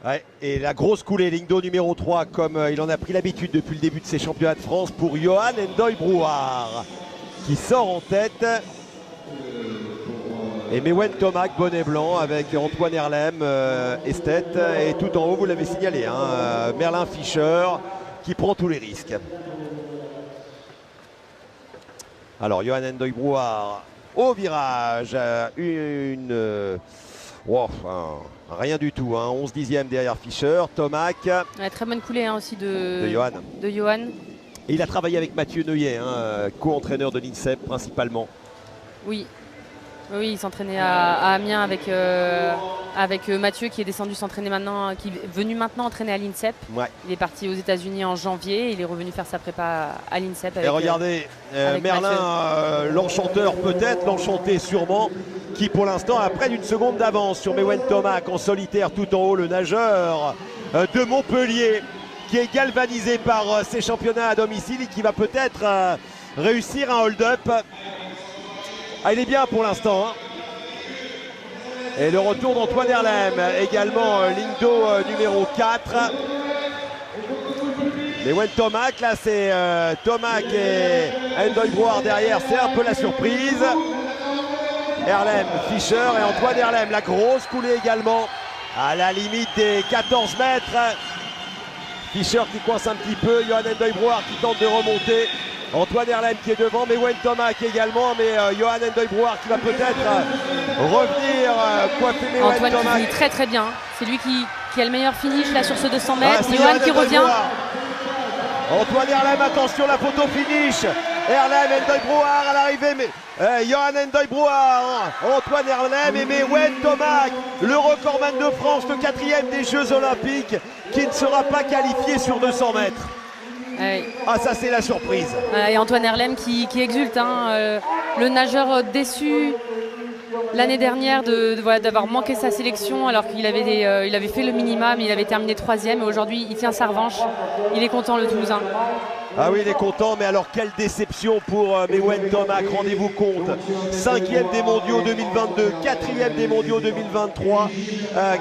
Ouais, et la grosse coulée, ligne d'eau numéro 3, comme il en a pris l'habitude depuis le début de ses championnats de France pour Johan Ndoye Brouard, qui sort en tête. Et Mewen Tomac, bonnet blanc, avec Antoine Herlem, esthète. Et tout en haut, vous l'avez signalé, hein, Merlin Fischer, qui prend tous les risques. Alors, Johan Ndoye Brouard, au virage, rien du tout, hein, 11 dixièmes derrière Fischer. Tomac. Ouais, très bonne coulée hein, aussi de Johan. Et il a travaillé avec Mathieu Neuillet, hein, co-entraîneur de l'INSEP principalement. Oui. Oui, il s'entraînait à Amiens avec Mathieu qui est descendu s'entraîner maintenant, qui est venu maintenant entraîner à l'INSEP. Ouais. Il est parti aux États-Unis en janvier et il est revenu faire sa prépa à l'INSEP. Et regardez, Merlin, l'enchanteur peut-être, l'enchanté sûrement, qui pour l'instant a près d'une seconde d'avance sur Mewen Tomac en solitaire tout en haut, le nageur de Montpellier qui est galvanisé par ses championnats à domicile et qui va peut-être réussir un hold-up. Ah, il est bien pour l'instant. Hein. Et le retour d'Antoine Herlem, également ligne d'eau numéro 4. Mewen Tomac, là c'est Tomac et Ndoye Brouard derrière, c'est un peu la surprise. Herlem, Fischer et Antoine Herlem, la grosse coulée également, à la limite des 14 mètres. Fischer qui coince un petit peu, Johan Ndoye Brouard qui tente de remonter. Antoine Herlem qui est devant, Mewen Tomac également, mais Johan Ndoye Brouard qui va peut-être revenir coiffer Mewen Antoine Tomac. qui finit très très bien, c'est lui qui a le meilleur finish là sur ce 200 mètres. Johan qui revient. Antoine Herlem, attention la photo finish. Herlem, Ndoye Brouard à l'arrivée, mais Johan Ndoye Brouard, Antoine Herlem et Mewen Tomac, le recordman de France, le 4e des Jeux Olympiques, qui ne sera pas qualifié sur 200 mètres. Ah, ça c'est la surprise. Et Antoine Herlem qui exulte, hein, le nageur déçu l'année dernière d'avoir manqué sa sélection alors qu'il avait, il avait fait le minimum, il avait terminé 3e et aujourd'hui il tient sa revanche. Il est content le Toulousain. Ah oui, il est content, mais alors quelle déception pour Mewen Tomac, rendez-vous compte. 5e des mondiaux 2022, 4e des mondiaux 2023,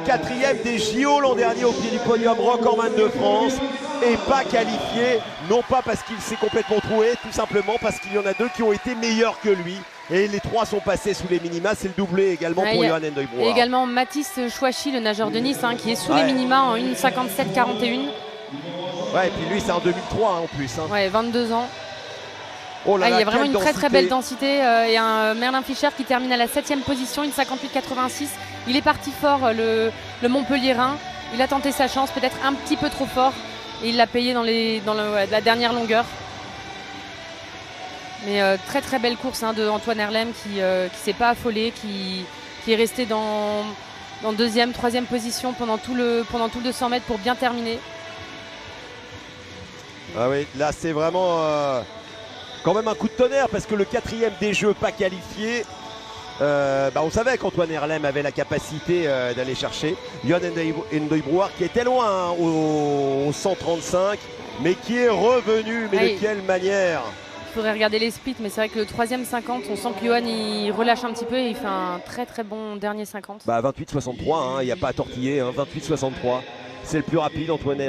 4e des JO l'an dernier au pied du podium, recordman de France, et pas qualifié, non pas parce qu'il s'est complètement troué, tout simplement parce qu'il y en a deux qui ont été meilleurs que lui. Et les trois sont passés sous les minima, c'est le doublé également pour Johan Ndoye Brouard. Et également Mathis Chouachi, le nageur de Nice, hein, qui est sous les minima en 1,57,41. Ouais, et puis lui c'est en 2003 hein, en plus. Hein. Ouais, 22 ans. Oh là là, il y a vraiment une densité. très belle densité et un Merlin Fischer qui termine à la 7e position, 1,58,86. Il est parti fort, le Montpellierin. Il a tenté sa chance, peut-être un petit peu trop fort. Et il l'a payé dans la dernière longueur. Mais très très belle course hein, de Antoine Herlem qui s'est pas affolé, qui est resté dans 2e, 3e position pendant tout le 200 mètres pour bien terminer. Ah oui, là c'est vraiment quand même un coup de tonnerre parce que le 4e des Jeux pas qualifié, on savait qu'Antoine Herlem avait la capacité d'aller chercher. Johan Ndoye Brouard qui était loin hein, au 135, mais qui est revenu, mais de quelle manière. Il faudrait regarder les splits, mais c'est vrai que le 3e 50, on sent que Johan il relâche un petit peu et il fait un très très bon dernier 50. 28,63, il n'y a pas à tortiller, hein, 28,63. C'est le plus rapide, Antoine